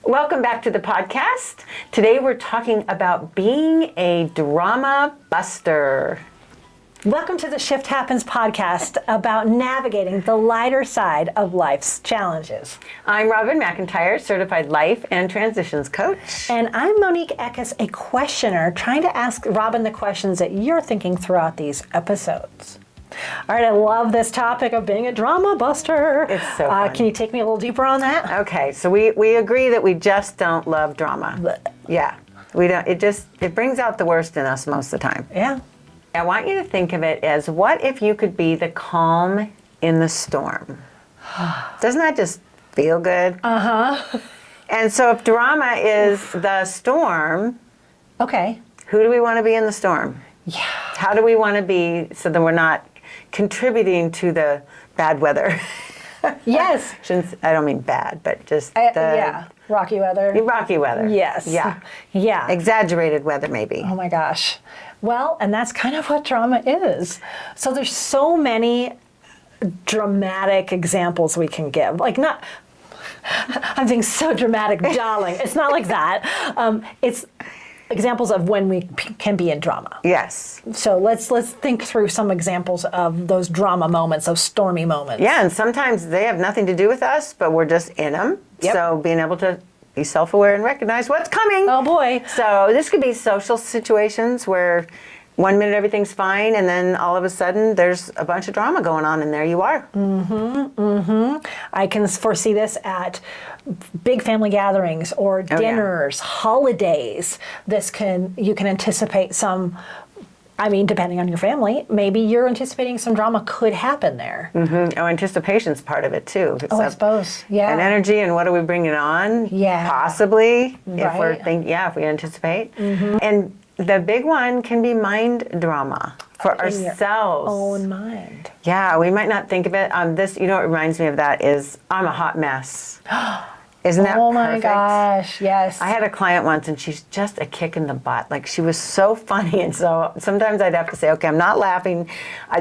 Welcome back to the podcast. Today we're talking about being a drama buster. Welcome to the Shift Happens podcast about navigating the lighter side of life's challenges. I'm Robin McIntire, certified life and transitions coach. And I'm Monique Eckes, a questioner, trying to ask Robin the questions that you're thinking throughout these episodes. All right, I love this topic of being a drama buster. It's so fun. Can you take me a little deeper on that? Okay, so we agree that we just don't love drama. Blech. Yeah, we don't. It brings out the worst in us most of the time. Yeah. I want you to think of it as, what if you could be the calm in the storm? Doesn't that just feel good? Uh-huh. And so if drama is the storm, Okay. who do we want to be in the storm? Yeah. How do we want to be so that we're not contributing to the bad weather? Yes. I don't mean bad, but just Yeah. Rocky weather. rocky weather. Yes. Yeah. Yeah. Exaggerated weather, maybe. Oh my gosh. Well, and that's kind of what drama is. So there's so many dramatic examples we can give. Like I'm being so dramatic, darling. It's not like that. It's examples of when we can be in drama. Yes. So let's think through some examples of those drama moments, those stormy moments. Yeah, and sometimes they have nothing to do with us, but we're just in them. Yep. So being able to be self-aware and recognize what's coming. Oh boy. So this could be social situations where 1 minute everything's fine, and then all of a sudden there's a bunch of drama going on, and there you are. I can foresee this at big family gatherings or dinners, holidays. You can anticipate some, depending on your family, maybe you're anticipating some drama could happen there. Oh, anticipation's part of it too. It's I suppose, yeah. And energy, and what are we bringing on? Yeah. Possibly, if we're Right. if we anticipate. And the big one can be mind drama for ourselves. Own mind. Yeah, we might not think of it. What reminds me of that is I'm a hot mess. Isn't that Oh my perfect? gosh, yes. I had a client once, and she's just a kick in the butt. Like, she was so funny, and so sometimes I'd have to say, okay, I'm not laughing.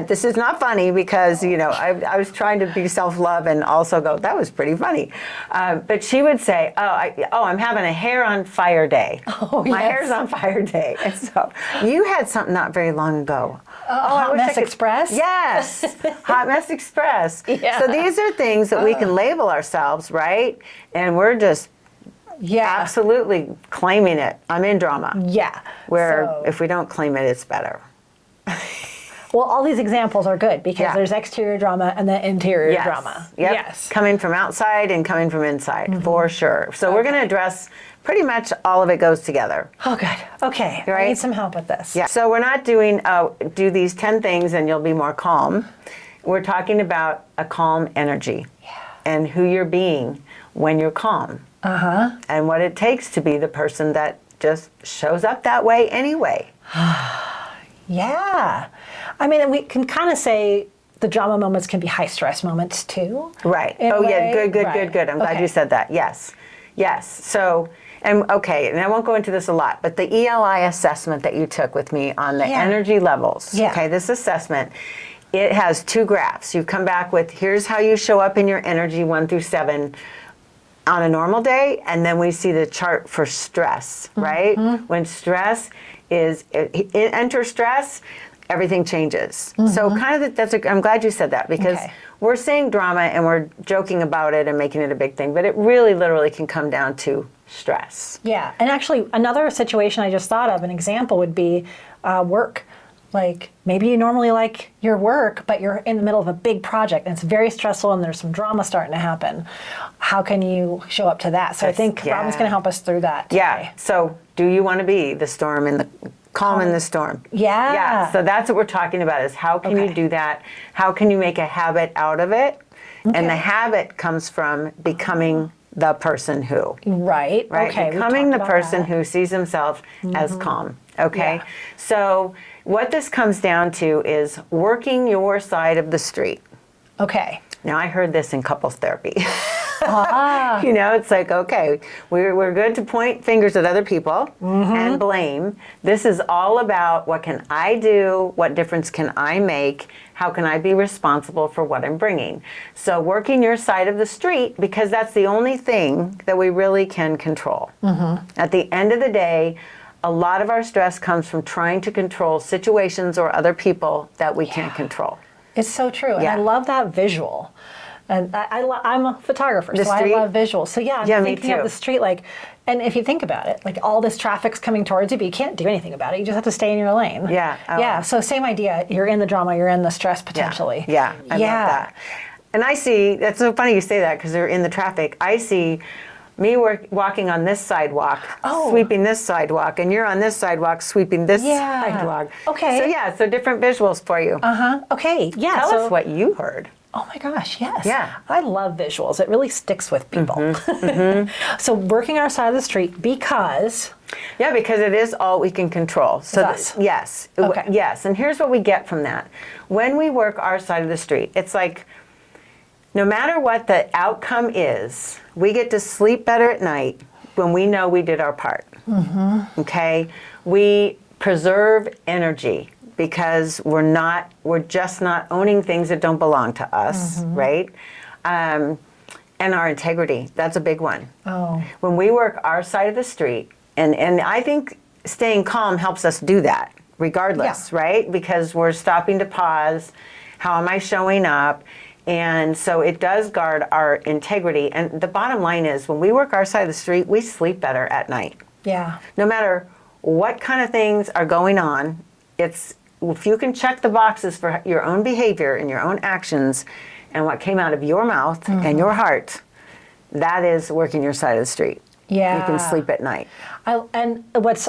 This is not funny because, I was trying to be self-love and also go, that was pretty funny. But she would say, I'm having a hair on fire day. Oh, My yes. hair's on fire day. And so you had something not very long ago. Hot Mess Express? Yes, Hot Mess Express. Yeah. So these are things that we can label ourselves, right? And we're just absolutely claiming it. I'm in drama. Yeah. Where So- if we don't claim it, it's better. Well, all these examples are good because there's exterior drama and then interior drama. Yep. Yes. Coming from outside and coming from inside, for sure. So we're going to address pretty much all of it goes together. Oh, good. Okay. Right? I need some help with this. Yeah. So we're not doing do these 10 things and you'll be more calm. We're talking about a calm energy and who you're being when you're calm. And what it takes to be the person that just shows up that way anyway. Yeah. We can kind of say the drama moments can be high stress moments too. Right. In a way. Good. I'm glad you said that. Yes. So, and I won't go into this a lot, but the ELI assessment that you took with me on the energy levels. Yeah. Okay, this assessment, it has 2 graphs. You come back with, here's how you show up in your energy 1 through 7 on a normal day, and then we see the chart for stress, right? When stress enter stress, everything changes. So kind of I'm glad you said that, because we're saying drama and we're joking about it and making it a big thing, but it really literally can come down to stress. Yeah. And actually, another situation I just thought of, an example would be work. Like, maybe you normally like your work, but you're in the middle of a big project and it's very stressful and there's some drama starting to happen. How can you show up to that? So I think Robin's going to help us through that today. Yeah. So do you want to be the storm in the calm in the storm? Yeah. Yeah. So that's what we're talking about, is how can you do that? How can you make a habit out of it? And the habit comes from becoming the person who. Right. Okay. Becoming the person who sees himself as calm. Okay. Yeah. So what this comes down to is working your side of the street. Okay. Now, I heard this in couples therapy. It's like, okay, we're good to point fingers at other people and blame. This is all about, what can I do? What difference can I make? How can I be responsible for what I'm bringing? So working your side of the street, because that's the only thing that we really can control. At the end of the day, a lot of our stress comes from trying to control situations or other people that we can't control. It's so true. And I love that visual. And I'm a photographer, so I love visuals. So yeah, I'm thinking of the street like, and if you think about it, like all this traffic's coming towards you, but you can't do anything about it. You just have to stay in your lane. Yeah. Yeah, so same idea. You're in the drama, you're in the stress potentially. Yeah, I love that. And I see, that's so funny you say that because they're in the traffic. I see me walking on this sidewalk, sweeping this sidewalk, and you're on this sidewalk sweeping this sidewalk. Okay. So yeah, so different visuals for you. Okay, yeah. Tell us what you heard. Oh my gosh, yes. Yeah. I love visuals. It really sticks with people. So working our side of the street because... Yeah, because it is all we can control. So us. Yes. Okay. Yes, and here's what we get from that. When we work our side of the street, it's like no matter what the outcome is, we get to sleep better at night when we know we did our part. Okay? We preserve energy because we're just not owning things that don't belong to us, right? And our integrity, that's a big one. When we work our side of the street, and I think staying calm helps us do that regardless, right? Because we're stopping to pause. How am I showing up? And so it does guard our integrity. And the bottom line is when we work our side of the street, we sleep better at night. Yeah. No matter what kind of things are going on, if you can check the boxes for your own behavior and your own actions and what came out of your mouth and your heart, that is working your side of the street. Yeah. You can sleep at night. And what's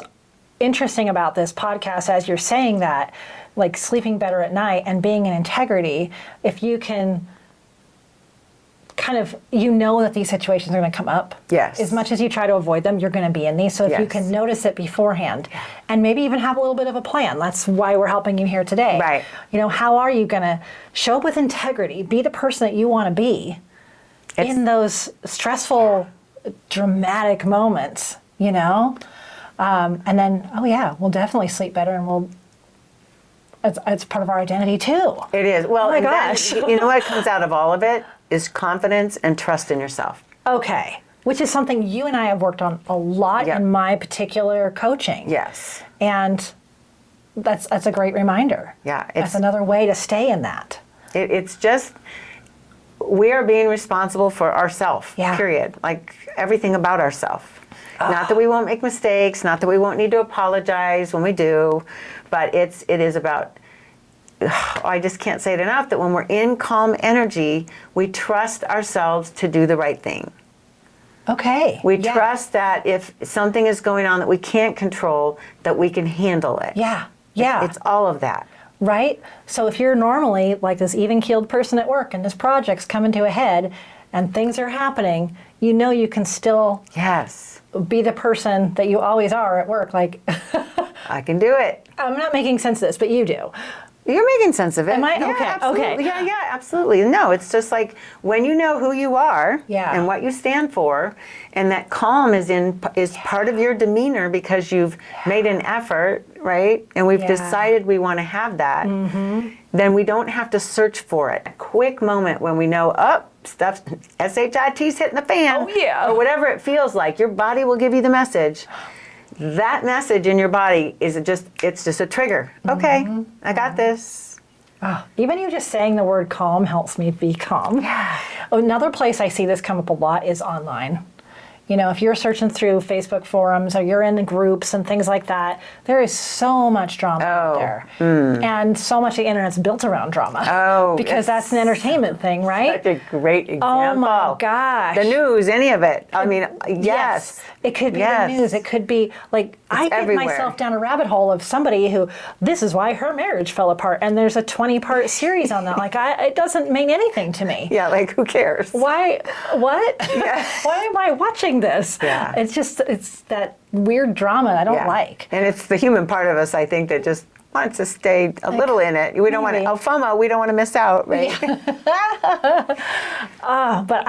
interesting about this podcast, as you're saying that, like sleeping better at night and being in integrity, if you can kind of, you know that these situations are going to come up. Yes. As much as you try to avoid them, you're going to be in these. So if you can notice it beforehand and maybe even have a little bit of a plan, that's why we're helping you here today. Right. You know, how are you going to show up with integrity, be the person that you want to be in those stressful, dramatic moments, you know? And then, we'll definitely sleep better and it's part of our identity too. It is. Well, oh my and gosh. Then, you know what comes out of all of it is confidence and trust in yourself. Okay. Which is something you and I have worked on a lot in my particular coaching. Yes. And that's a great reminder. Yeah. That's another way to stay in that. It's just, we are being responsible for ourselves, period. Like everything about ourselves. Not that we won't make mistakes, not that we won't need to apologize when we do, but it is about, I just can't say it enough, that when we're in calm energy, we trust ourselves to do the right thing. Okay. We trust that if something is going on that we can't control, that we can handle it. Yeah. Yeah. It's all of that. Right? So if you're normally like this even-keeled person at work and this project's coming to a head and things are happening, you know you can still be the person that you always are at work. Like, I can do it. I'm not making sense of this, but you do. You're making sense of it. Am I? Yeah, Okay. Absolutely. Okay. Yeah, absolutely. No, it's just like when you know who you are and what you stand for, and that calm is part of your demeanor because you've made an effort, right? And we've decided we want to have that. Then we don't have to search for it. A quick moment when we know, stuff, SHIT's hitting the fan. Or whatever it feels like. Your body will give you the message. That message in your body it's just a trigger. Okay, I got this. Even you just saying the word calm helps me be calm. Yeah. Another place I see this come up a lot is online. You know, if you're searching through Facebook forums or you're in the groups and things like that, there is so much drama out there. And so much of the internet's built around drama. Because that's an entertainment thing, right? Such a great example. Oh my gosh. The news, any of it. I mean, yes. It could be the news. It could be like, I get myself down a rabbit hole of somebody who, this is why her marriage fell apart. And there's a 20-part series on that. Like, it doesn't mean anything to me. Yeah, like who cares? Why, what? Why am I watching this? Yeah. It's that weird drama I don't like. And it's the human part of us, I think, that just wants to stay a little in it. We don't want to, FOMO, we don't want to miss out, right? But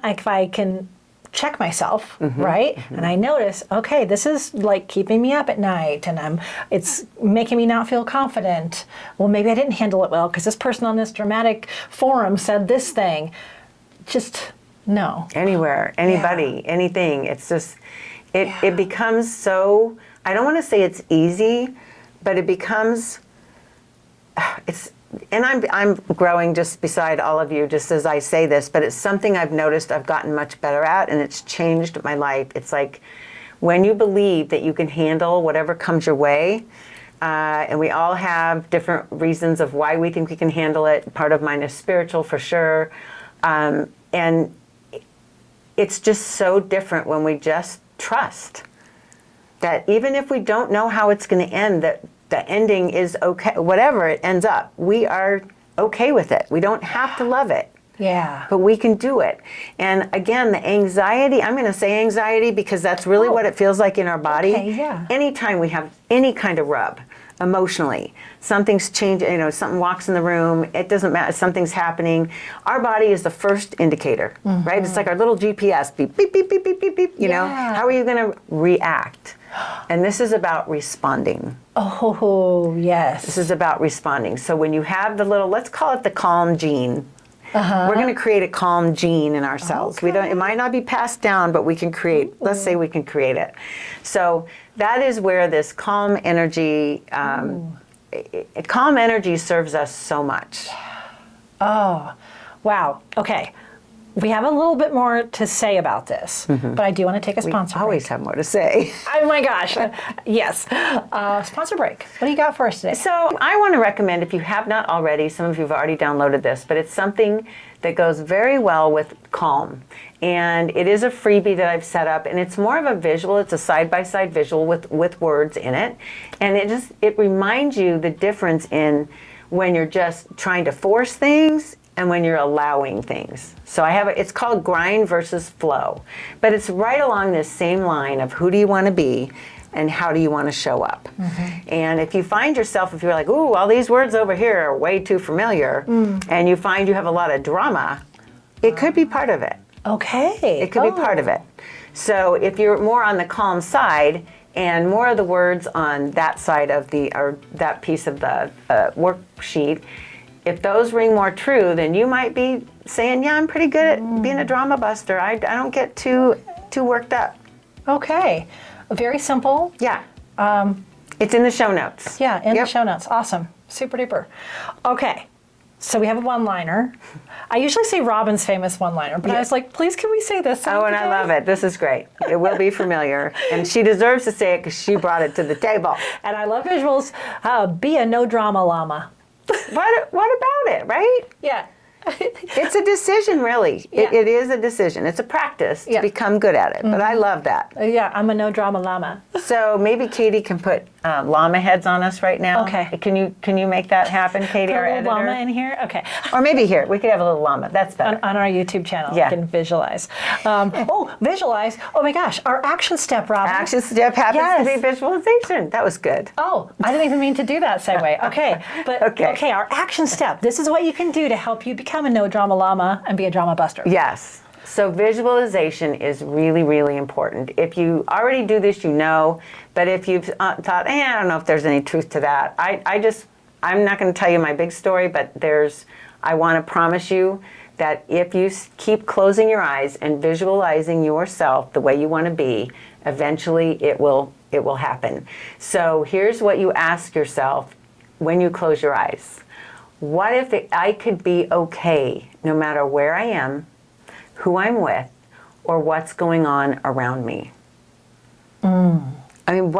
if I can check myself, right? And I notice, okay, this is like keeping me up at night, and it's making me not feel confident. Well, maybe I didn't handle it well because this person on this dramatic forum said this thing. Just no. Anywhere, anybody, anything. It's just, it becomes so, I don't want to say it's easy, but it becomes, and I'm growing just beside all of you, just as I say this, but it's something I've noticed I've gotten much better at, and it's changed my life. It's like when you believe that you can handle whatever comes your way, and we all have different reasons of why we think we can handle it. Part of mine is spiritual for sure. And it's just so different when we just trust that even if we don't know how it's going to end, that the ending is okay, whatever it ends up, we are okay with it. We don't have to love it. Yeah. But we can do it. And again, the anxiety, I'm going to say anxiety because that's really what it feels like in our body. Okay, yeah. Anytime we have any kind of rub emotionally, something's changed, something walks in the room, it doesn't matter, something's happening. Our body is the first indicator, right? It's like our little GPS, beep, beep, beep, beep, beep, beep, beep, How are you going to react? And this is about responding. Oh, yes. This is about responding. So when you have the little, let's call it the calm gene. We're going to create a calm gene in ourselves. Okay. It might not be passed down, but we can create, let's say we can create it. So that is where this calm energy, calm energy serves us so much. Oh, wow. Okay. We have a little bit more to say about this, but I do want to take a sponsor We always break. have more to say. Oh my gosh. Yes. Sponsor break. What do you got for us today? So I want to recommend, if you have not already, some of you have already downloaded this, but it's something that goes very well with Calm. And it is a freebie that I've set up, and it's more of a visual. It's a side-by-side visual with words in it. And it reminds you the difference in when you're just trying to force things and when you're allowing things. So it's called Grind versus Flow, but it's right along this same line of who do you want to be and how do you want to show up. And if you find yourself, if you're like, ooh, all these words over here are way too familiar, and you find you have a lot of drama, it could be part of it. Okay. It could be part of it. So if you're more on the calm side and more of the words on that side of or that piece of the worksheet, if those ring more true, then you might be saying, yeah, I'm pretty good at being a drama buster. I don't get too worked up. Okay. Very simple. Yeah. It's in the show notes. Yeah, in the show notes. Awesome. Super duper. Okay. So we have a one-liner. I usually say Robin's famous one-liner, but I was like, please, can we say this? Oh, and I love it. This is great. It will be familiar. And she deserves to say it because she brought it to the table. And I love visuals. Be a no-drama llama. What about it, right? Yeah. It's a decision, really. Yeah. It is a decision. It's a practice to become good at it. But I love that. Yeah, I'm a no-drama llama. So maybe Katie can put llama heads on us right now. Okay. Can you make that happen, Katie, Put our a editor? little llama in here? Okay. Or maybe here. We could have a little llama. That's better. On our YouTube channel, Yeah. you can visualize. Visualize. Oh my gosh, our action step, Robin. Action step happens to Yes. be visualization. That was good. Oh, I didn't even mean to do that segue. Okay, but Okay. our action step. This is what you can do to help you become a no-drama llama and be a drama buster. Yes. So visualization is really, really important. If you already do this, you know. But if you've thought, I don't know if there's any truth to that. I'm not going to tell you my big story, but I want to promise you that if you keep closing your eyes and visualizing yourself the way you want to be, eventually it will happen. So here's what you ask yourself when you close your eyes. What if I could be okay no matter where I am, who I'm with, or what's going on around me? I mean,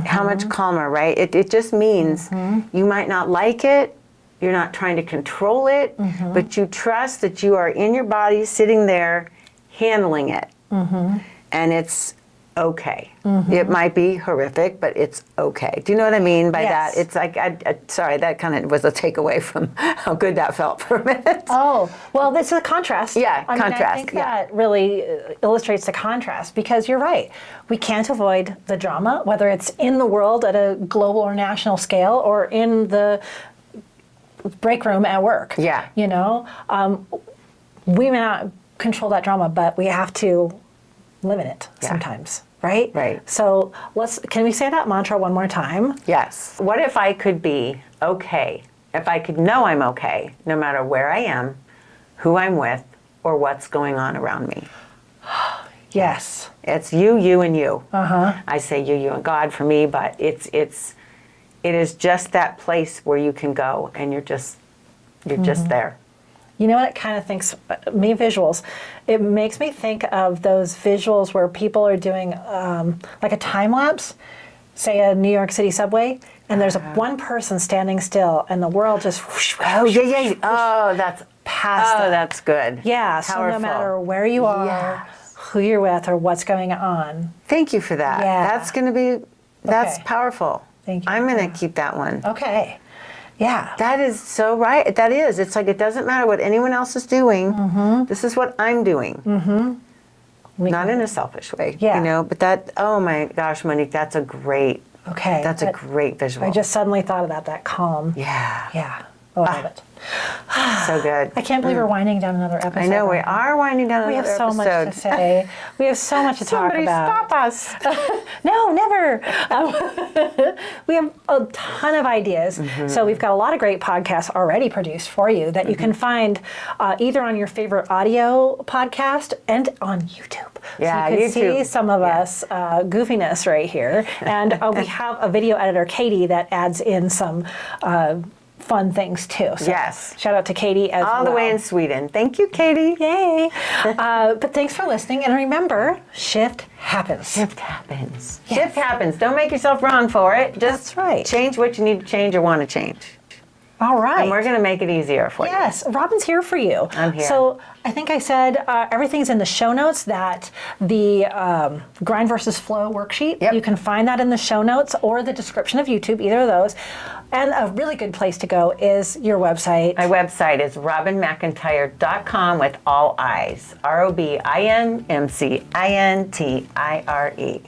how much calmer, right? It just means you might not like it, you're not trying to control it, but you trust that you are in your body, sitting there, handling it. And it's okay. It might be horrific, but it's okay. Do you know what I mean by Yes. that? It's like, sorry, that kind of was a takeaway from how good that felt for a minute. Oh, well, this is a contrast. Yeah, I contrast, think yeah. that really illustrates the contrast because you're right. We can't avoid the drama, whether it's in the world at a global or national scale or in the break room at work. Yeah. We may not control that drama, but we have to live in it Yeah. sometimes, right? Right. So can we say that mantra one more time? Yes. What if I could be okay? If I could know I'm okay, no matter where I am, who I'm with, or what's going on around me. Yes. It's you, and you. I say you, and God for me, but it is just that place where you can go and you're just there. You know what it kind of thinks, me visuals, it makes me think of those visuals where people are doing like a time lapse, say a New York City subway, and there's one person standing still and the world just whoosh, whoosh, Oh, whoosh, yeah. whoosh, Oh, that's past Oh, them. that's good. Yeah, so no Powerful. matter where you are, Yes. who you're with, or what's going on. Thank you for that. Yeah. That's going to be, that's Okay. powerful. Thank you. I'm going to keep that one. Okay. Yeah. That is so right. That is. It's like it doesn't matter what anyone else is doing. This is what I'm doing. Not in a selfish way, Yeah. But that. Oh my gosh, Monique, that's a great. Okay. That's a great visual. I just suddenly thought of that calm. Yeah. Yeah. Oh, I love it. So good. I can't believe we're winding down another episode. I know we right now. are winding down We have another so episode. much to say. We have so much to talk Somebody about. stop us. No, never. We have a ton of ideas. So we've got a lot of great podcasts already produced for you that you can find either on your favorite audio podcast and on YouTube. Yeah, so you can see YouTube. some of us goofiness right here. And we have a video editor, Katie, that adds in some fun things too. So Yes. shout out to Katie as well. All the way in Sweden. Thank you, Katie. Yay. But thanks for listening. And remember, shift happens. Shift happens. Yes. Shift happens. Don't make yourself wrong for it. Just That's right. change what you need to change or want to change. All right. And we're going to make it easier for you. Yes, Robin's here for you. I'm here. So I think I said everything's in the show notes, that the grind versus flow worksheet. Yep. You can find that in the show notes or the description of YouTube, either of those. And a really good place to go is your website. My website is robinmcintire.com with all I's. ROBINMCINTIRE.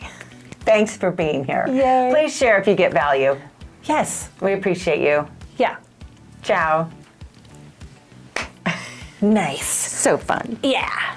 Thanks for being here. Yay. Please share if you get value. Yes. We appreciate you. Yeah. Ciao. Nice. So fun. Yeah.